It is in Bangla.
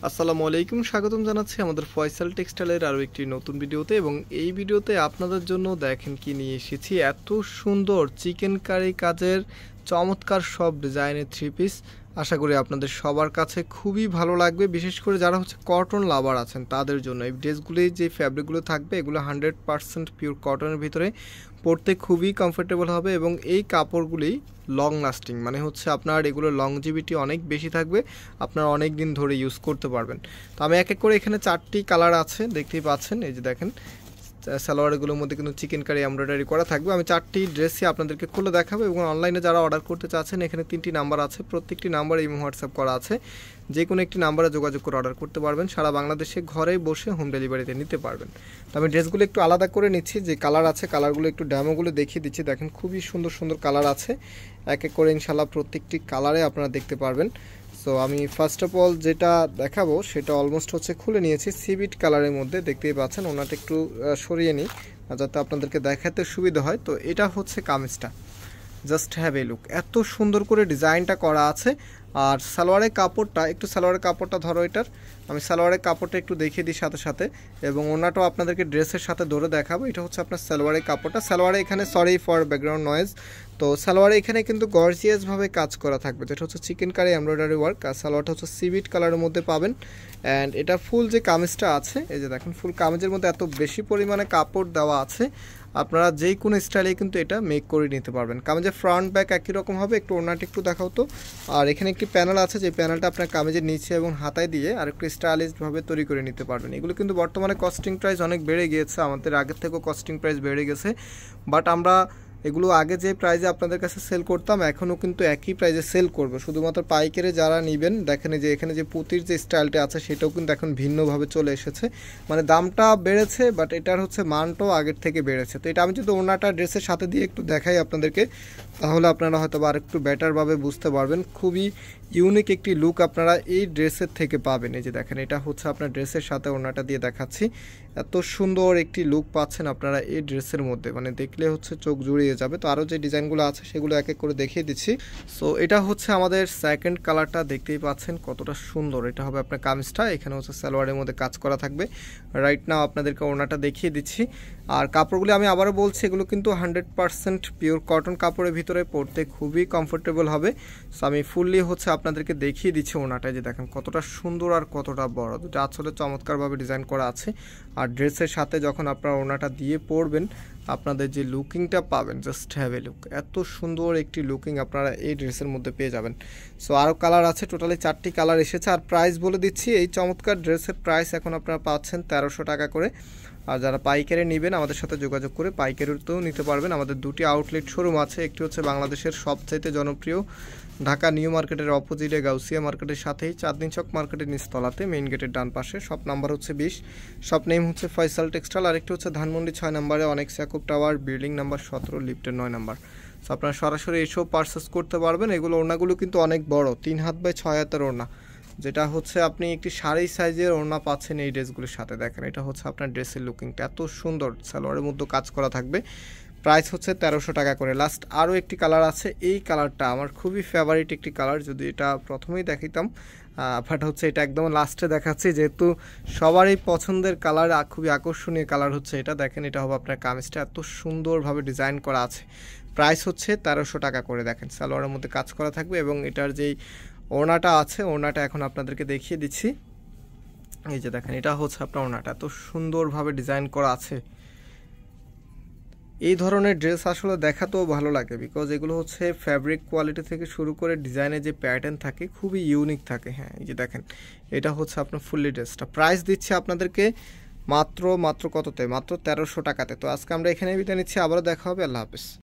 আসসালামু আলাইকুম, স্বাগতম জানাচ্ছি আমাদের ফয়সাল টেক্সটাইলের আরও একটি নতুন ভিডিওতে। এবং এই ভিডিওতে আপনাদের জন্য দেখেন কি নিয়ে এসেছি, এত সুন্দর চিকেন কারি কাজের চমৎকার সব ডিজাইনের থ্রি পিস। আশা করি আপনাদের সবার কাছে খুবই ভালো লাগবে, বিশেষ করে যারা কটন লাভার আছেন তাদের জন্য। এই ড্রেসগুলি যে ফ্যাব্রিকগুলো থাকবে এগুলো 100% পিওর কটনের ভিতরে, পরতে খুবই কমফোর্টেবল হবে এবং এই কাপড়গুলি লং লাস্টিং, মানে আপনার এগুলো লংজিভিটি অনেক বেশি থাকবে, আপনারা অনেক দিন ধরে ইউজ করতে পারবেন। তো আমি এক এক করে এখানে 4টি কালার আছে দেখতেই পাচ্ছেন। এই যে দেখেন সালোয়ারগুলোর মধ্যে কিন্তু চিকেন কারি এমব্রয়ডারি করা থাকবে। আমি 4টি ড্রেসই আপনাদেরকে খুলে দেখাবো এবং অনলাইনে যারা অর্ডার করতে চাচ্ছেন এখানে 3টি নাম্বার আছে, প্রত্যেকটি নাম্বারে ইমো হোয়াটসঅ্যাপ করা আছে, যে কোনো একটি নাম্বারে যোগাযোগ করে অর্ডার করতে পারবেন। সারা বাংলাদেশে ঘরে বসে হোম ডেলিভারিতে নিতে পারবেন। তো আমি ড্রেসগুলো একটু আলাদা করে নিচ্ছি, যে কালার আছে কালারগুলো একটু ড্যামোগুলো দেখিয়ে দিচ্ছি। দেখেন খুবই সুন্দর সুন্দর কালার আছে, এক এক করে ইনশাল্লাহ প্রত্যেকটি কালারে আপনারা দেখতে পারবেন। সো আমি ফার্স্ট অফ অল যেটা দেখাবো সেটা অলমোস্ট খুলে নিয়েছি সিভিট কালারের মধ্যে, দেখতেই পাচ্ছেন। ওনাটা একটু সরিয়ে নিই যাতে আপনাদেরকে দেখাতে সুবিধা হয়। তো এটা কামিজটা, জাস্ট হ্যাভ এ লুক, এত সুন্দর করে ডিজাইনটা করা আছে। আর সালোয়ারের কাপড়টা একটু, সালোয়ারের কাপড়টা ধরো এটার, আমি সালোয়ারের কাপড়টা একটু দেখিয়ে দিই সাথে সাথে, এবং ওনাটাও আপনাদেরকে ড্রেসের সাথে ধরে দেখাবো। এটা আপনার সালোয়ারের কাপড়টা। সালোয়ারে এখানে, সরি ফর ব্যাকগ্রাউন্ড নয়েজ, তো সালোয়ারে এখানে কিন্তু গর্জিয়াসভাবে কাজ করা থাকবে, যেটা চিকেন কারি এমব্রয়ডারি ওয়ার্ক। আর সালোয়ারটা সিভিট কালারের মধ্যে পাবেন। অ্যান্ড এটা ফুল যে কামিজটা আছে, এই যে দেখেন ফুল কামিজের মধ্যে এত বেশি পরিমাণে কাপড় দেওয়া আছে, আপনারা যেই কোনো স্টাইলে কিন্তু এটা মেক করে নিতে পারবেন। কামিজের ফ্রন্ট ব্যাক একই রকম হবে। একটু ওনাটা একটু দেখাও তো। আর এখানে একটি প্যানেল আছে, যে প্যানেলটা আপনার কামিজের নিচে এবং হাতায় দিয়ে আর একটু স্টাইলিশভাবে তৈরি করে নিতে পারবেন। এগুলো কিন্তু বর্তমানে কস্টিং প্রাইস অনেক বেড়ে গিয়েছে, আমাদের আগের থেকেও কস্টিং প্রাইস বেড়ে গেছে। বাট আমরা এগুলো আগে যে প্রাইসে আপনাদের কাছে সেল করতাম এখনও কিন্তু একই প্রাইসে সেল করবো, শুধুমাত্র পাইকারে যারা নেবেন। দেখেন যে এখানে যে পুঁতির যে স্টাইলটা আছে সেটাও কিন্তু এখন ভিন্নভাবে চলে এসেছে, মানে দামটা বেড়েছে বাট এটার মানটাও আগের থেকে বেড়েছে। তো এটা আমি যদি ওনাটা ড্রেসের সাথে দিয়ে একটু দেখাই আপনাদেরকে, তাহলে আপনারা হয়তো আর একটু বেটারভাবে বুঝতে পারবেন। খুবই ইউনিক একটি লুক আপনারা এই ড্রেসের থেকে পাবেন। এই যে দেখেন এটা আপনার ড্রেসের সাথে ওনাটা দিয়ে দেখাচ্ছি, এত সুন্দর একটি লুক পাচ্ছেন আপনারা এই ড্রেসের মধ্যে, মানে দেখলে চোখ জুড়িয়ে যাবে। তো আরও যে ডিজাইনগুলো আছে সেগুলো এক এক করে দেখিয়ে দিচ্ছি। সো এটা আমাদের সেকেন্ড কালারটা, দেখতেই পাচ্ছেন কতটা সুন্দর। এটা হবে আপনার কামিজটা, এখানে সালোয়ারের মধ্যে কাজ করা থাকবে। রাইট নাও আপনাদেরকে ওনাটা দেখিয়ে দিচ্ছি। আর কাপড়গুলি আমি আবারও বলছি, এগুলো কিন্তু 100% পিওর কটন কাপড়ের ভিতরে, পরতে খুবই কমফোর্টেবল হবে। সো আমি ফুললি আপনাদেরকে দেখিয়ে দিচ্ছি ওনাটা, যে দেখেন কতটা সুন্দর আর কতটা বড়, দুটো আসলে চমৎকারভাবে ডিজাইন করা আছে। আর ড্রেসের সাথে যখন আপনারা ওনাটা দিয়ে পরবেন, আপনাদের যে লুকিংটা পাবেন, জাস্ট হ্যাভ এ লুক, এত সুন্দর একটি লুকিং আপনারা এই ড্রেসের মধ্যে পেয়ে যাবেন। সো আরও কালার আছে, টোটালি 4টি কালার এসেছে। আর প্রাইস বলে দিচ্ছি, এই চমৎকার ড্রেসের প্রাইস এখন আপনারা পাচ্ছেন 1300 টাকা করে। আর যারা পাইকারি নেবেন আমাদের সাথে যোগাযোগ করে পাইকারিতেও নিতে পারবেন। আমাদের 2টি আউটলেট শোরুম আছে, একটি বাংলাদেশের সবচাইতে জনপ্রিয় ঢাকা নিউ মার্কেটের অপোজিটে গাউসিয়া মার্কেটের সাথেই চাঁদনী চক মার্কেটের নিচতলাতে, মেইন গেটের ডান পাশে। Shop number 20, shop name Faisal textile. আরেকটি ধানমন্ডি 6 নম্বরে অনেক ইয়াকুব টাওয়ার, বিল্ডিং নাম্বার 17, লিফটের 9 নম্বর। সো আপনারা সরাসরি এসব পারচেস করতে পারবেন। এগুলো ওড়নাগুলো কিন্তু অনেক বড়, 3 হাত বাই 6 হাতের ওড়না, যেটা আপনি একটি শাড়ি সাইজের ওড়না পাচ্ছেন এই ড্রেসগুলির সাথে। দেখেন এটা আপনার ড্রেসের লুকিংটা এত সুন্দর, সালোয়ারের মধ্যে কাজ করা থাকবে। প্রাইস 1300 টাকা করে। লাস্ট আরও একটি কালার আছে, এই কালারটা আমার খুবই ফেভারিট একটি কালার, যদি এটা প্রথমেই দেখিতাম, বাট এটা একদম লাস্টে দেখাচ্ছি, যেহেতু সবারই পছন্দের কালার, খুবই আকর্ষণীয় কালার এটা। দেখেন এটা হবে আপনার কামিজটা, এত সুন্দরভাবে ডিজাইন করা আছে। প্রাইস 1300 টাকা করে। দেখেন সালোয়ারের মধ্যে কাজ করা থাকবে এবং এটার যেই ওড়নাটা আছে, ওড়নাটা এখন আপনাদেরকে দেখিয়ে দিচ্ছি। এই যে দেখেন এটা আপনার ওড়নাটা, এত সুন্দরভাবে ডিজাইন করা আছে। এই ধরনের ড্রেস আসলে দেখাতেও ভালো লাগে, বিকজ এগুলো ফ্যাব্রিক কোয়ালিটি থেকে শুরু করে ডিজাইনের যে প্যাটার্ন থাকে খুবই ইউনিক থাকে। হ্যাঁ এই যে দেখেন এটা আপনার ফুললি ড্রেসটা। প্রাইস দিচ্ছে আপনাদেরকে মাত্র কততে, মাত্র 1300 টাকাতে। তো আজকে আমরা এখানে বিদায় নিচ্ছি, আবারও দেখা হবে। আল্লাহ হাফেজ।